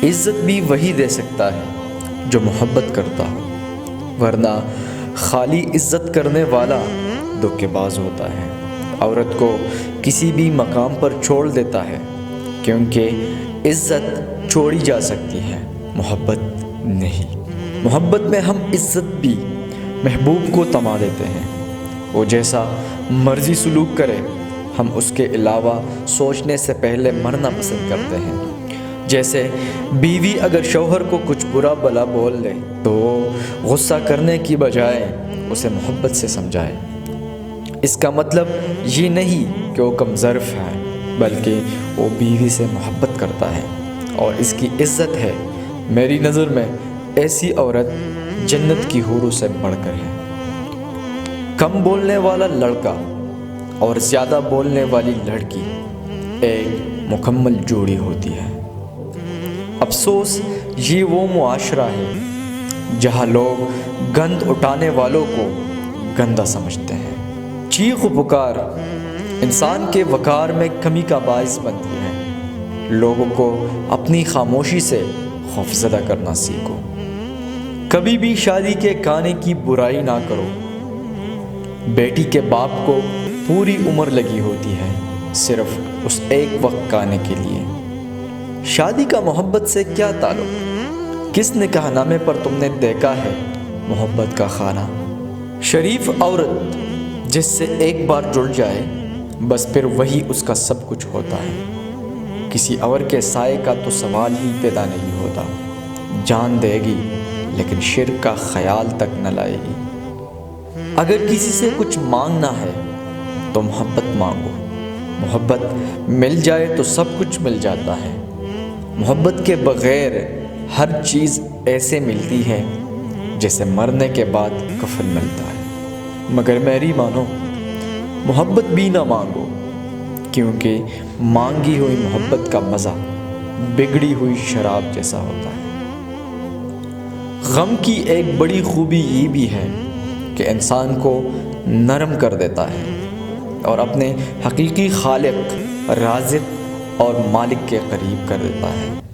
عزت بھی وہی دے سکتا ہے جو محبت کرتا ہو، ورنہ خالی عزت کرنے والا دھوکے باز ہوتا ہے، عورت کو کسی بھی مقام پر چھوڑ دیتا ہے، کیونکہ عزت چھوڑی جا سکتی ہے، محبت نہیں۔ محبت میں ہم عزت بھی محبوب کو تما دیتے ہیں، وہ جیسا مرضی سلوک کرے ہم اس کے علاوہ سوچنے سے پہلے مرنا پسند کرتے ہیں۔ جیسے بیوی اگر شوہر کو کچھ برا بھلا بول لے تو وہ غصہ کرنے کی بجائے اسے محبت سے سمجھائے۔ اس کا مطلب یہ نہیں کہ وہ کم ظرف ہے، بلکہ وہ بیوی سے محبت کرتا ہے اور اس کی عزت ہے۔ میری نظر میں ایسی عورت جنت کی حوروں سے بڑھ کر ہے۔ کم بولنے والا لڑکا اور زیادہ بولنے والی لڑکی ایک مکمل جوڑی ہوتی ہے۔ افسوس یہ وہ معاشرہ ہے جہاں لوگ گند اٹھانے والوں کو گندا سمجھتے ہیں۔ چیخ و پکار انسان کے وقار میں کمی کا باعث بنتی ہے۔ لوگوں کو اپنی خاموشی سے خوفزدہ کرنا سیکھو۔ کبھی بھی شادی کے کھانے کی برائی نہ کرو۔ بیٹی کے باپ کو پوری عمر لگی ہوتی ہے صرف اس ایک وقت کھانے کے لیے۔ شادی کا محبت سے کیا تعلق؟ کس نکاح نامے پر تم نے دیکھا ہے محبت کا خانہ؟ شریف عورت جس سے ایک بار جڑ جائے بس پھر وہی اس کا سب کچھ ہوتا ہے۔ کسی اور کے سائے کا تو سوال ہی پیدا نہیں ہوتا۔ جان دے گی لیکن شرک کا خیال تک نہ لائے گی۔ اگر کسی سے کچھ مانگنا ہے تو محبت مانگو۔ محبت مل جائے تو سب کچھ مل جاتا ہے۔ محبت کے بغیر ہر چیز ایسے ملتی ہے جیسے مرنے کے بعد کفن ملتا ہے۔ مگر میری مانو، محبت بھی نہ مانگو، کیونکہ مانگی ہوئی محبت کا مزہ بگڑی ہوئی شراب جیسا ہوتا ہے۔ غم کی ایک بڑی خوبی یہ بھی ہے کہ انسان کو نرم کر دیتا ہے اور اپنے حقیقی خالق، رازق اور مالک کے قریب کر دیتا ہے۔